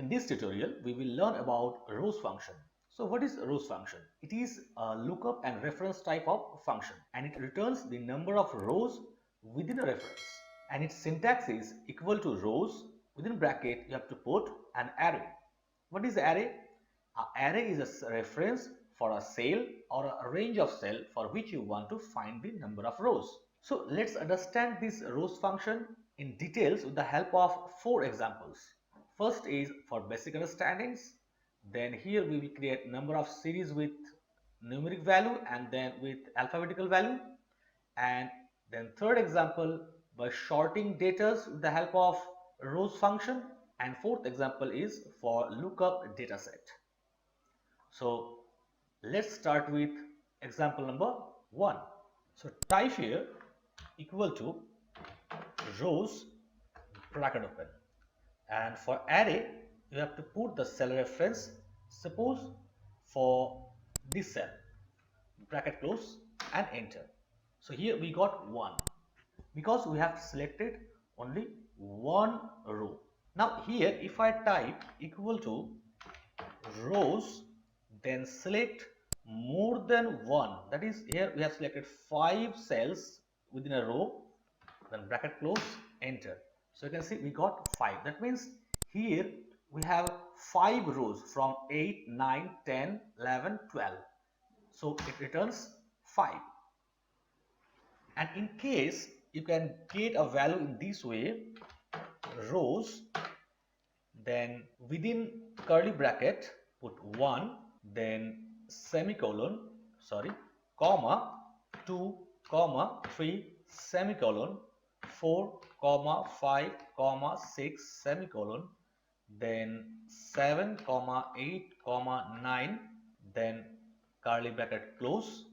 In this tutorial, we will learn about rows function. So what is rows function? It is a lookup and reference type of function, and it returns the number of rows within a reference. And its syntax is equal to rows, within bracket you have to put an array. What is array? An array is a reference for a cell or a range of cell for which you want to find the number of rows. So let's understand this rows function in details with the help of 4 examples. First is for basic understandings. Then here we will create number of series with numeric value and then with alphabetical value. And then third example by sorting data with the help of rows function. And fourth example is for lookup dataset. So let's start with example number 1. So type here equal to rows bracket open, and for array you have to put the cell reference, suppose for this cell, bracket close and enter. So here we got 1 because we have selected only one row. Now here if I type equal to rows, then select more than one, that is here we have selected 5 cells within a row, then bracket close, enter. So you can see we got 5. That means here we have 5 rows from 8, 9, 10, 11, 12. So it returns 5. And in case you can get a value in this way, rows, then within curly bracket put 1, then semicolon, comma, 2, comma, 3, semicolon, 4, comma, 5, comma, 6, semicolon, then 7, comma, 8, comma, 9, then curly bracket close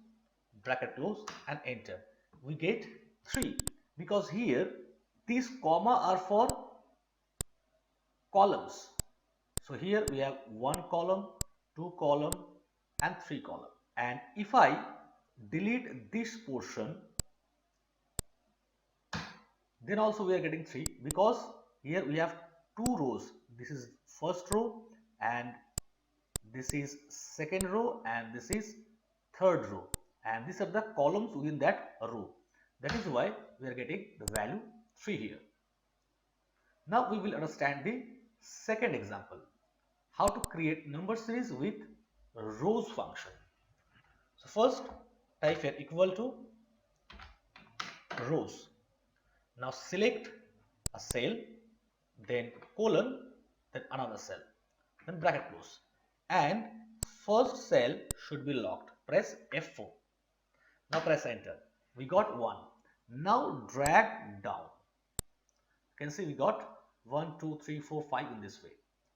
and enter. We get 3 because here these comma are for columns. So here we have 1 column, 2 column and 3 column. And if I delete this portion, then also we are getting 3 because here we have 2 rows. This is first row and this is second row and this is third row, and these are the columns within that row. That is why we are getting the value 3 here. Now we will understand the second example, how to create number series with rows function. So first type here equal to rows. Now select a cell, then colon, then another cell, then bracket close, and first cell should be locked. Press F4. Now press enter. We got 1. Now drag down. You can see we got 1, 2, 3, 4, 5 in this way.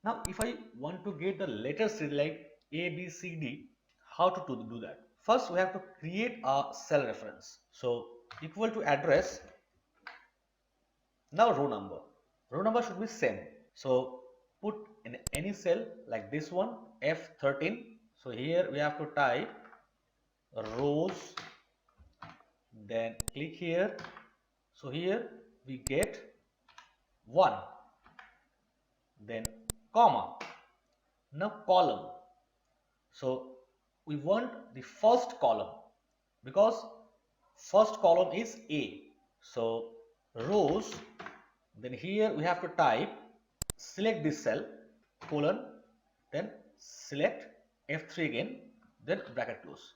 Now if I want to get the letters like A, B, C, D, how to do that? First we have to create a cell reference. So equal to address. Now row number should be same. So put in any cell like this one, F13. So here we have to type rows, then click here. So here we get 1, then comma, now column. So we want the first column because first column is A. So rows, then here we have to type, select this cell, colon, then select F3 again, then bracket close,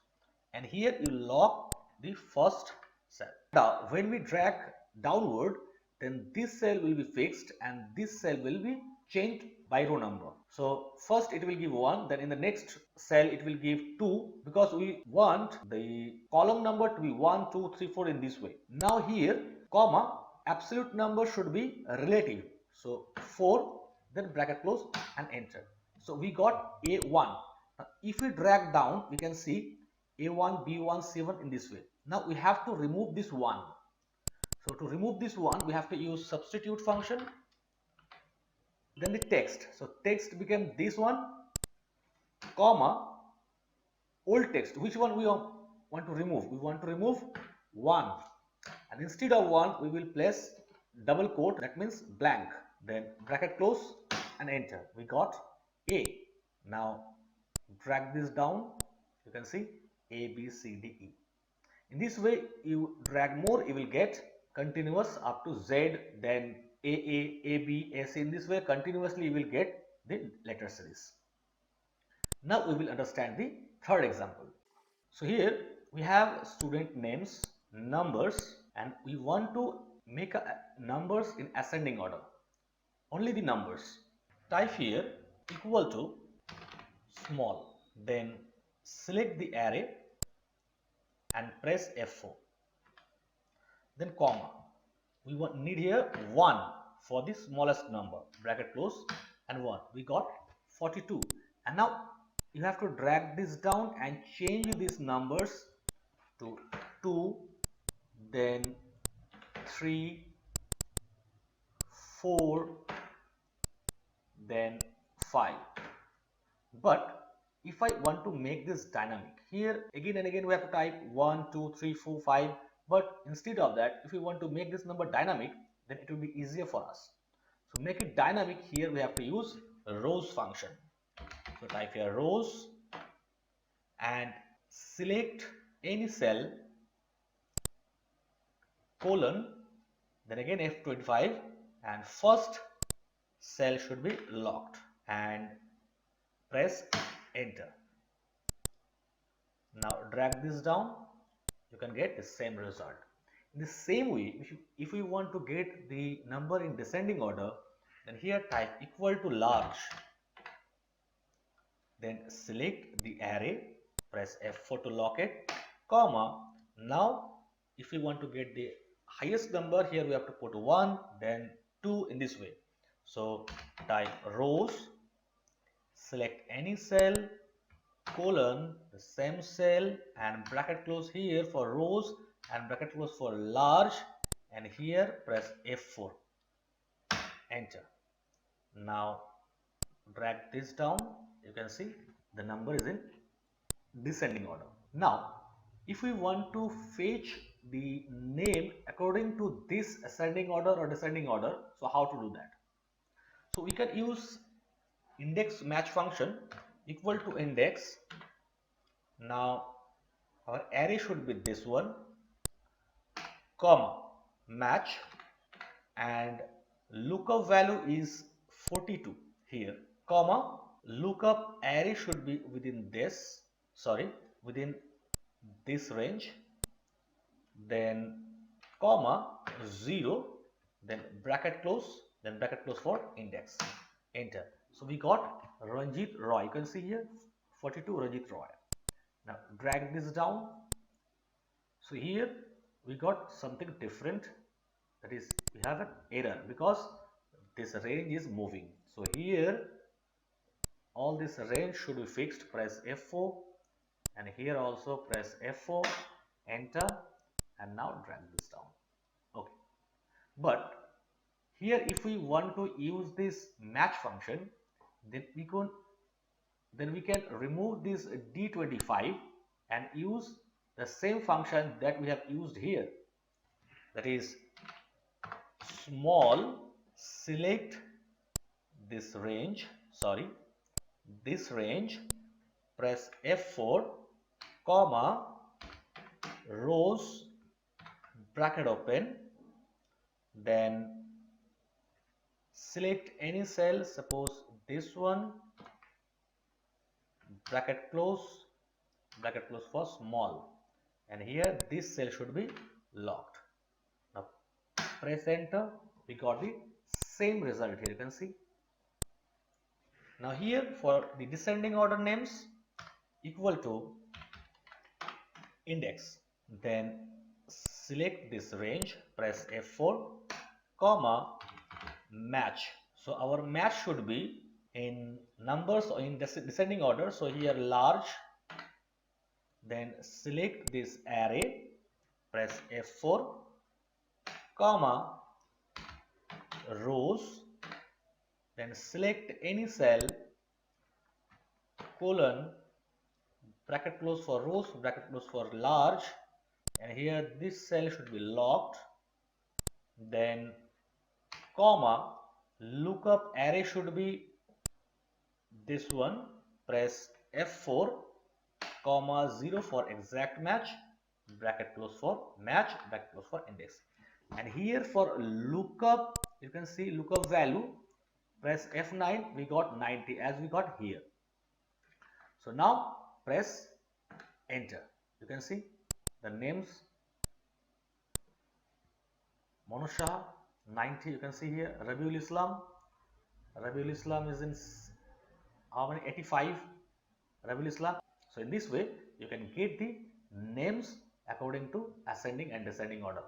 and here you lock the first cell. Now when we drag downward, then this cell will be fixed and this cell will be changed by row number. So first it will give 1, then in the next cell it will give 2 because we want the column number to be 1, 2, 3, 4 in this way. Now here comma, absolute number should be relative. So 4, then bracket close and enter. So we got A1. Now if we drag down, we can see A1, B1, C1 in this way. Now we have to remove this 1. So to remove this 1, we have to use substitute function. Then the text. So text became this one, comma, old text. Which one we want to remove? We want to remove 1. And instead of 1, we will place double quote, that means blank. Then bracket close and enter. We got A. Now drag this down. You can see A, B, C, D, E. In this way, you drag more, you will get continuous up to Z, then AA, AB, AC. In this way, continuously you will get the letter series. Now we will understand the third example. So here we have student names, numbers, and we want to make numbers in ascending order. Only the numbers. Type here equal to small. Then select the array and press F4. Then comma. We need here 1 for the smallest number. Bracket close and 1. We got 42. And now you have to drag this down and change these numbers to 2, then 3, 4, then 5. But if I want to make this dynamic, here again and again we have to type 1, 2, 3, 4, 5. But instead of that, if we want to make this number dynamic, then it will be easier for us. So make it dynamic, here we have to use rows function. So type here rows and select any cell, colon, then again F25, and first cell should be locked and press enter. Now drag this down, you can get the same result. In the same way, if we want to get the number in descending order, then here type equal to large, then select the array, press F4 to lock it, comma. Now if we want to get the highest number, here we have to put 1, then 2 in this way. So type rows, select any cell, colon, the same cell, and bracket close here for rows and bracket close for large, and here press F4, enter. Now drag this down, you can see the number is in descending order. Now if we want to fetch the name according to this ascending order or descending order, so how to do that? So we can use index match function equal to index. Now our array should be this one, comma, match, and lookup value is 42 here, comma, lookup array should be within this, within this range, then comma 0, then bracket close for index, enter. So we got Ranjit Roy, you can see here 42 Ranjit Roy. Now drag this down. So here we got something different, that is we have an error because this range is moving. So here all this range should be fixed, press F4, and here also press F4, enter, and now drag this down. Okay, but here if we want to use this match function, then we can remove this D25 and use the same function that we have used here, that is small, select this range, press F4, comma, rows, bracket open, then select any cell, suppose this one, bracket close for small, and here this cell should be locked. Now press enter, we got the same result here, you can see. Now here for the descending order names, equal to index, then select this range, press F4, comma, match. So our match should be in numbers or in descending order. So here large, then select this array, press F4, comma, rows, then select any cell, colon, bracket close for rows, bracket close for large, and here this cell should be locked, then comma, lookup array should be this one, press F4, comma 0 for exact match, bracket close for match, bracket close for index. And here for lookup, you can see lookup value, press F9, we got 90 as we got here. So now press enter. You can see the names, Manusha 90, you can see here. Rabiul Islam is in how many? 85. Rabiul Islam. So in this way you can get the names according to ascending and descending order.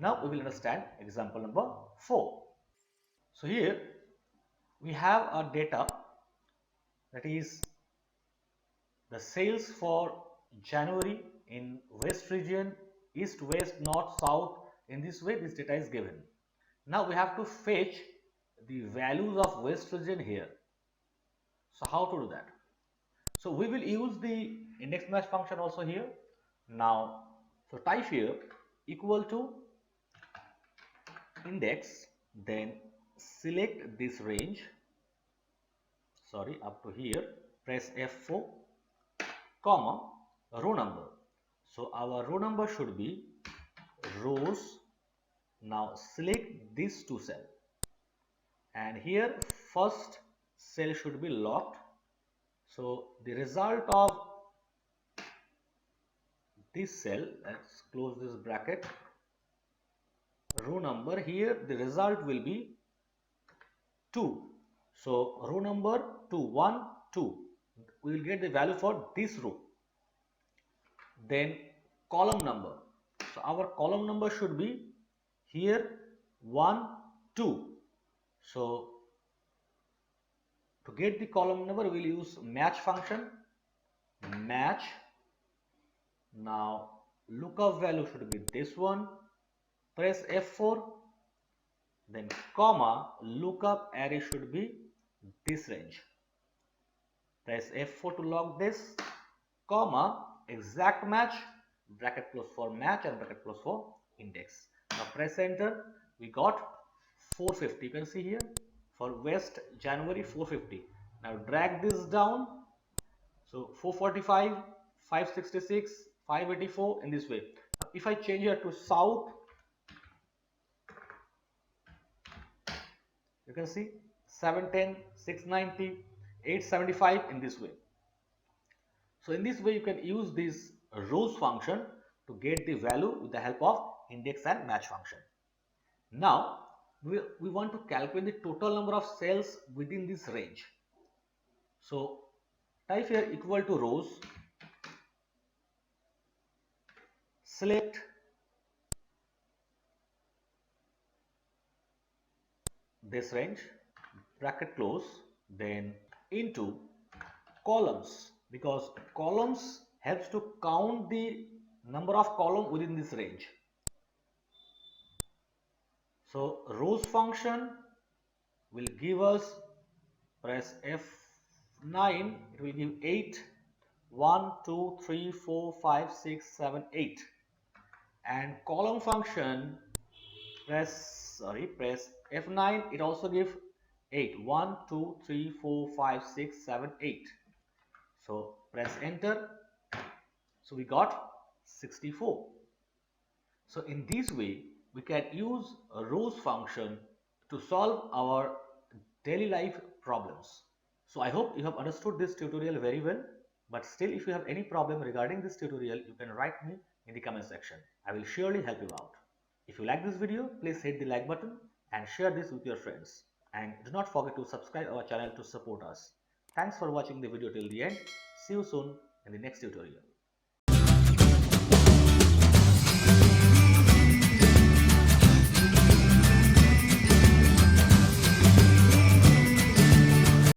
Now we will understand example number 4. So here we have a data, that is the sales for January in west region, east, west, north, south. In this way this data is given. Now we have to fetch the values of west region here. So how to do that? So we will use the index match function also here. Now, so type here equal to index, then select this range, up to here, press F4, comma, row number. So our row number should be rows. Now select these two cells, and here first cell should be locked. So the result of this cell, let's close this bracket, row number, here the result will be 2. So row number 2, 1, 2, we will get the value for this row. Then column number, so our column number should be here 1, 2. So to get the column number we will use match function, match. Now lookup value should be this one, press F4, then comma, lookup array should be this range, press F4 to lock this, comma, exact match, bracket close for match and bracket close for index. Now press enter, we got 450, you can see here for west January 450. Now drag this down, so 445, 566, 584 in this way. If I change here to south, you can see 710, 690, 875 in this way. So in this way you can use this rows function to get the value with the help of index and match function. Now we want to calculate the total number of cells within this range. So type here equal to rows, select this range, bracket close, then into columns, because columns helps to count the number of columns within this range. So rows function will give us, press F9, it will give 8, 1, 2, 3, 4, 5, 6, 7, 8. And column function, press F9, it also gives 8, 1, 2, 3, 4, 5, 6, 7, 8. So press enter. So we got 64. So in this way we can use a rows function to solve our daily life problems. So I hope you have understood this tutorial very well, but still if you have any problem regarding this tutorial, you can write me in the comment section. I will surely help you out. If you like this video, please hit the like button and share this with your friends. And do not forget to subscribe our channel to support us. Thanks for watching the video till the end. See you soon in the next tutorial.